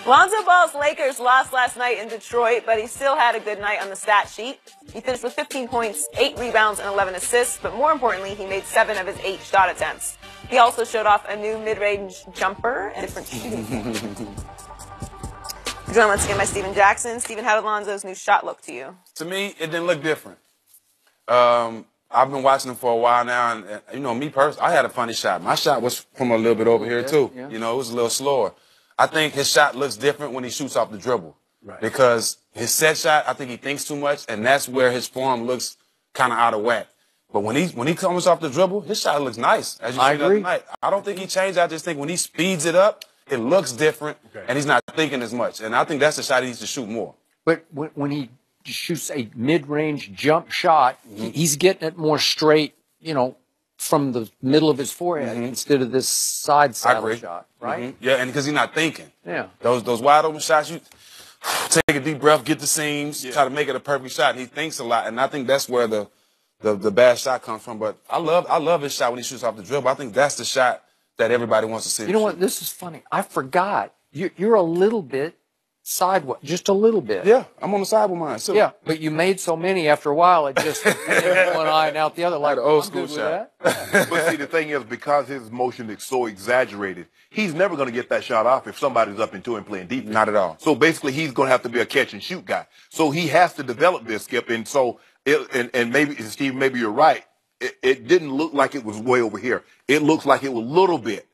Lonzo Ball's Lakers lost last night in Detroit, but he still had a good night on the stat sheet. He finished with 15 points, 8 rebounds, and 11 assists, but more importantly, he made 7 of his 8 shot attempts. He also showed off a new mid-range jumper and different shooting. We're joined once again by Steven Jackson. Steven, how did Lonzo's new shot look to you? To me, it didn't look different. I've been watching him for a while now, and you know, me personally, I had a funny shot. My shot was from a little bit over here, too. Yeah. You know, it was a little slower. I think his shot looks different when he shoots off the dribble. Right. Because his set shot, I think he thinks too much, and that's where his form looks kind of out of whack. But when he comes off the dribble, his shot looks nice, as you see the other night. I don't think he changed. I just think when he speeds it up, it looks different, and he's not thinking as much. And I think that's the shot he needs to shoot more. But when he shoots a mid-range jump shot, he's getting it more straight, you know, from the middle of his forehead instead of this side saddle shot, right? Yeah, and because he's not thinking. Yeah. Those wide open shots, you take a deep breath, get the seams, try to make it a perfect shot. And he thinks a lot, and I think that's where the bad shot comes from. But I love his shot when he shoots off the dribble. I think that's the shot that everybody wants to see. You know what? This is funny. I forgot. You're a little bit sideways, just a little bit. Yeah, I'm on the side with mine. So. Yeah, but you made so many after a while, it just one eye and out the other. Like the old school shot. But see, the thing is, because his motion is so exaggerated, he's never going to get that shot off if somebody's up into him playing defense. Not at all. So basically, he's going to have to be a catch and shoot guy. So he has to develop this, Skip. And so, and maybe Steve, maybe you're right. It didn't look like it was way over here. It looks like it was a little bit.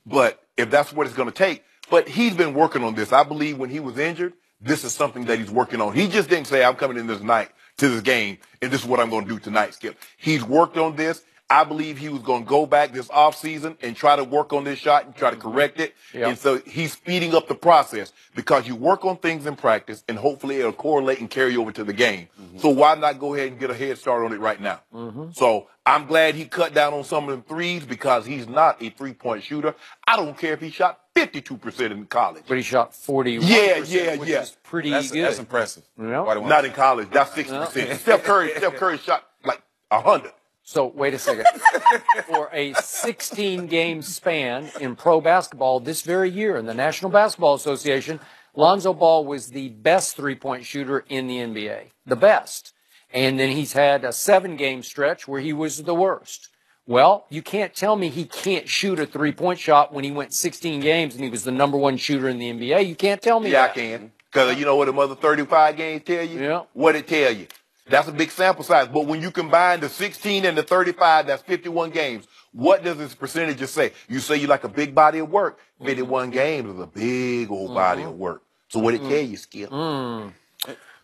But if that's what it's going to take. But he's been working on this. I believe when he was injured, this is something that he's working on. He just didn't say, I'm coming in this night to this game, and this is what I'm going to do tonight, Skip. He's worked on this. I believe he was going to go back this offseason and try to work on this shot and try to correct it. Yep. And so he's speeding up the process because you work on things in practice, and hopefully it'll correlate and carry over to the game. So why not go ahead and get a head start on it right now? So I'm glad he cut down on some of them threes because he's not a three-point shooter. I don't care if he shot 52% in college. But he shot 41%, which is pretty good. That's impressive. You know? Not in college. That's 60%. Steph Curry shot like 100. So wait a second. For a 16-game span in pro basketball this very year in the National Basketball Association, Lonzo Ball was the best three-point shooter in the NBA. The best. And then he's had a 7-game stretch where he was the worst. Well, you can't tell me he can't shoot a three-point shot when he went 16 games and he was the #1 shooter in the NBA. You can't tell me that. Yeah, I can. Because you know what the other 35 games tell you? Yeah. What it tell you? That's a big sample size. But when you combine the 16 and the 35, that's 51 games. What does this percentage say? You say you like a big body of work. 51 games is a big old body of work. So what it tell you, Skip?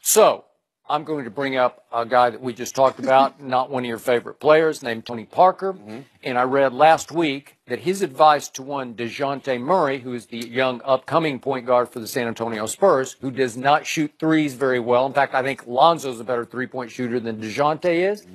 So I'm going to bring up a guy that we just talked about, not one of your favorite players, named Tony Parker. And I read last week that his advice to one DeJounte Murray, who is the young upcoming point guard for the San Antonio Spurs, who does not shoot threes very well. In fact, I think Lonzo's a better three-point shooter than DeJounte is.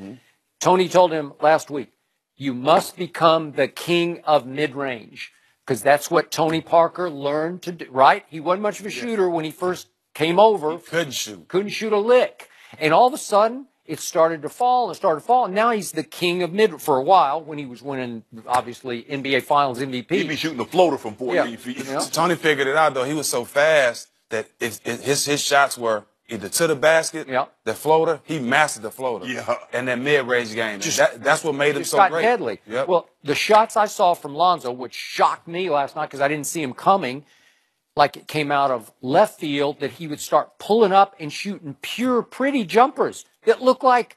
Tony told him last week, you must become the king of mid-range, because that's what Tony Parker learned to do, right? He wasn't much of a shooter when he first came over. He couldn't shoot. Couldn't shoot a lick. And all of a sudden, it started to fall and started to fall. And now he's the king of mid for a while when he was winning, obviously, NBA Finals MVP. He'd be shooting a floater from 14 feet. Yeah. Tony figured it out, though. He was so fast that his shots were either to the basket, the floater. He mastered the floater. And that mid-range game. That's what made him so great. Deadly. Well, the shots I saw from Lonzo, which shocked me last night because I didn't see him coming, like it came out of left field, that he would start pulling up and shooting pure, pretty jumpers that looked like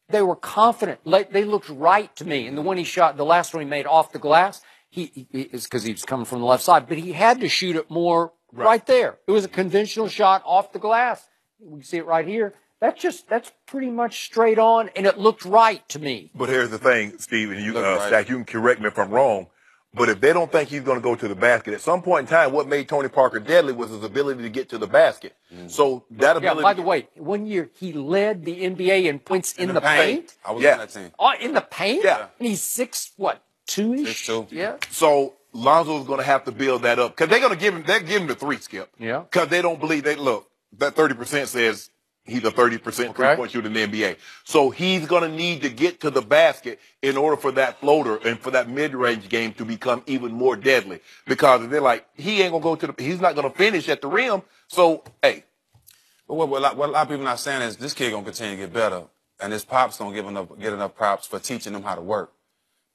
they were confident. They looked right to me. And the one he shot, the last one he made off the glass, he is because he was coming from the left side, but he had to shoot it more right there. It was a conventional shot off the glass. We can see it right here. That's pretty much straight on, and it looked right to me. But here's the thing, Steve, and you, Stack, you can correct me if I'm wrong. But if they don't think he's going to go to the basket, at some point in time, what made Tony Parker deadly was his ability to get to the basket. So that ability. By the way, one year he led the NBA in points in the paint. I was on that team. Oh, in the paint? Yeah. And he's 2-ish? 6'2". Yeah. So Lonzo's going to have to build that up because they're going to give him the three, Skip. Yeah. Because they don't believe look, that 30% says He's a 30% three-point shooter in the NBA. So he's going to need to get to the basket in order for that floater and for that mid-range game to become even more deadly. Because they're like, he ain't going to go to he's not going to finish at the rim. So, hey. But what a lot of people not saying is this kid going to continue to get better. And his pops don't get enough props for teaching him how to work.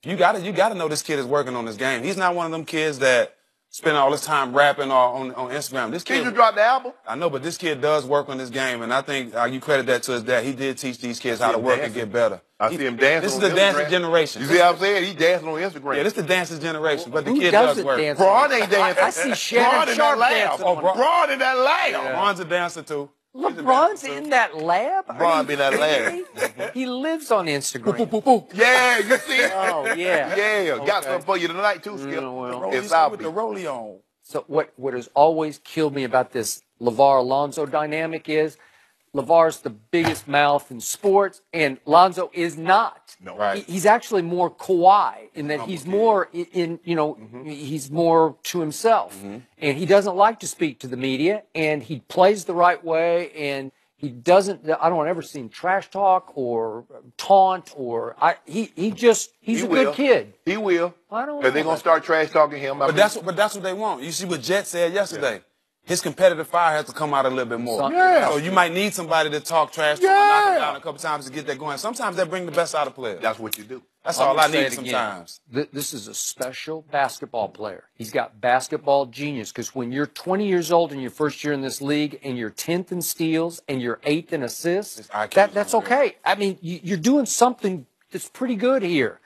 You got to know this kid is working on this game. He's not one of them kids that spend all his time rapping or on Instagram. This kid just dropped the album. I know, but this kid does work on this game, and I think you credit that to his dad. He did teach these kids how to work and get better. I see him dancing. This is the dancing generation. You see what I'm saying? He's dancing on Instagram. Yeah, this is the dancing generation, but the Who kid does work. dance? Braun ain't dancing. I see Shannon Sharp dancing. Braun in that lab. Yeah. Braun's a dancer too. LeBron's in that lab? Braun in that lab. He lives on Instagram. Yeah, you see it? Oh, yeah. Yeah, got something for you tonight too, Skip. Well, it's with the rollie on. So what has always killed me about this LeVar-Lonzo dynamic is LeVar's the biggest mouth in sports, and Lonzo is not. No. Right. He's actually more Kawhi in that he's more he's more to himself, and he doesn't like to speak to the media, and he plays the right way, and he doesn't. I don't ever see him trash talk or taunt or he's a good kid. He will. I don't know. Because they're gonna start trash talking him. But that's what they want. You see what Jet said yesterday. His competitive fire has to come out a little bit more. Yeah. So you might need somebody to talk trash to him, knock him down a couple times to get that going. Sometimes that bring the best out of players. That's what you do. That's I'm all gonna I say need it again. sometimes. This is a special basketball player. He's got basketball genius because when you're 20 years old in your first year in this league and you're 10th in steals and you're 8th in assists, that's okay. I mean, you're doing something that's pretty good here.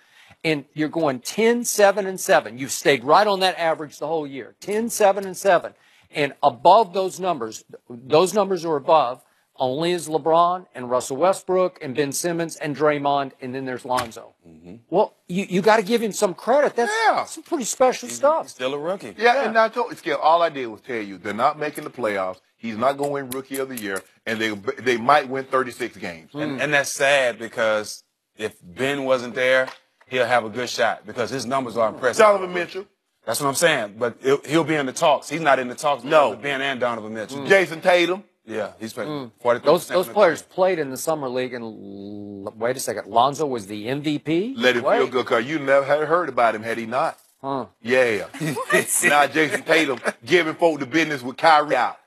And you're going 10, 7, and 7. You've stayed right on that average the whole year. 10, 7, and 7. And above those numbers are above, only is LeBron and Russell Westbrook and Ben Simmons and Draymond, and then there's Lonzo. Well, you got to give him some credit. That's some pretty special stuff. He's still a rookie. Yeah, and I told you, Skip, all I did was tell you they're not making the playoffs. He's not going to win Rookie of the Year, and they might win 36 games. And that's sad because if Ben wasn't there, he'll have a good shot because his numbers are impressive. Donovan Mitchell. That's what I'm saying. But he'll be in the talks. He's not in the talks. No. With Ben and Donovan Mitchell. Jason Tatum. Yeah, he's playing 43%. Those players played in the summer league, and wait a second, Lonzo was the MVP? Let him feel good because you never had heard about him had he not. Yeah. Now Jason Tatum giving folk the business with Kyrie out.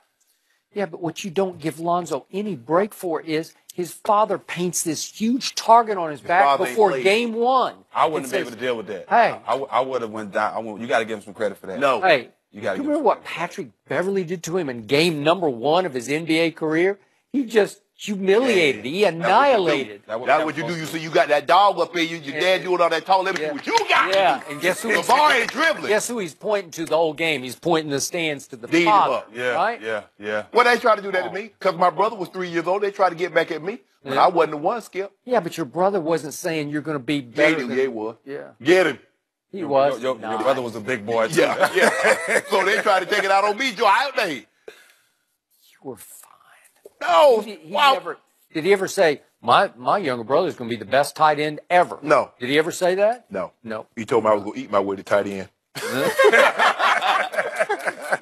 Yeah, but what you don't give Lonzo any break for is his father paints this huge target on his back before game one. I wouldn't be able to deal with that. Hey. I would have went down. You got to give him some credit for that. No. Hey, You got to remember what Patrick Beverly did to him in game number 1 of his NBA career? He just humiliated. He annihilated. That's what you do. You see, you got that dog up there. Your dad doing all that talk. Let me see what you got. Yeah, and guess who? The ball ain't dribbling. Guess who he's pointing to the whole game? He's pointing the stands to the Beat him father. up. Yeah, right? yeah. Well, they tried to do that to me because my brother was 3 years old. They tried to get back at me. But I wasn't the one, Skip. Yeah, but your brother wasn't saying you're going to be better. Yeah, he was. Yeah. Get him. He was. Your brother was a big boy, too. Yeah. So they tried to take it out on me, Joe. You were fine. No. Did he ever say, my younger brother's going to be the best tight end ever? No. Did he ever say that? No. No. He told me I was going to eat my way to tight end.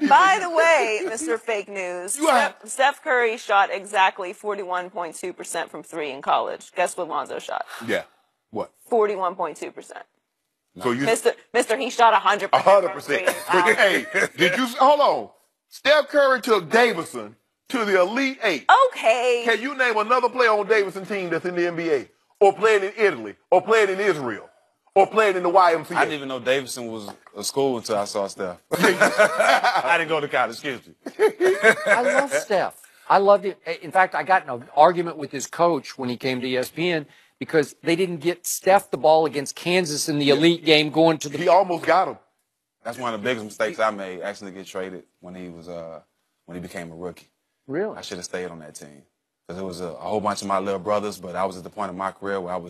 By the way, Mr. Fake News, Steph Curry shot exactly 41.2% from 3 in college. Guess what Lonzo shot? Yeah. What? 41.2%. So you Mister, he shot 100%. 100%. But hey, did you hold on? Steph Curry took Davidson to the Elite Eight. Okay. Can you name another player on Davidson's team that's in the NBA, or playing in Italy, or playing in Israel, or playing in the YMCA? I didn't even know Davidson was a school until I saw Steph. I didn't go to college, excuse me. I love Steph. I loved it. In fact, I got in an argument with his coach when he came to ESPN because they didn't get Steph the ball against Kansas in the elite game going to the... He almost got him. That's one of the biggest mistakes I made, actually get traded when he became a rookie. Really? I should have stayed on that team. Because it was a whole bunch of my little brothers, but I was at the point of my career where I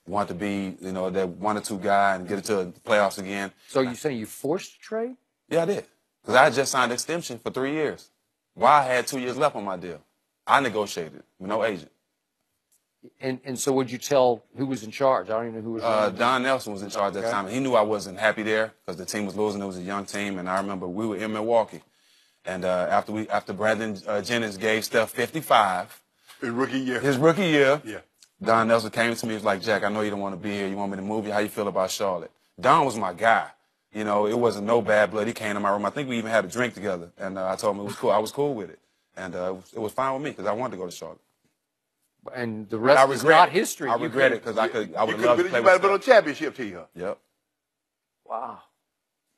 wanted to be, that 1 or 2 guy and get into the playoffs again. So you saying you forced a trade? Yeah, I did. Because I had just signed an extension for 3 years. Why I had 2 years left on my deal. I negotiated with no agent. And so would you tell who was in charge? I don't even know who was in charge. Don Nelson was in charge at that time. He knew I wasn't happy there because the team was losing. It was a young team. And I remember we were in Milwaukee. And after Brandon Jennings gave Steph 55, His rookie year. His rookie year. Yeah. Don Nelson came to me. He was like, Jack, I know you don't want to be here. You want me to move you? How you feel about Charlotte? Don was my guy. You know, it wasn't no bad blood. He came to my room. I think we even had a drink together. And I told him it was cool. I was cool with it. And it was fine with me because I wanted to go to Charlotte. And the rest is not history. I regret it because I would have loved to play You might have been on with championship team. Yep. Wow.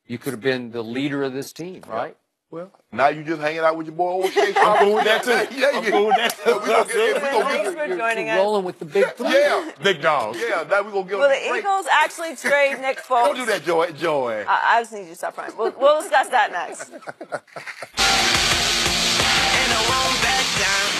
You could have been the leader of this team, right? Well, now you just hanging out with your boy O'Shea. I'm cool with that too. Yeah, I'm cool with that too. Thanks for joining You're us. rolling with the big three. Yeah, Big dogs. yeah. Now we're gonna give Will him the a break. Eagles actually trade Nick Foles? Don't do that, Joy. I just need you to stop crying. We'll discuss that next. And I won't back down.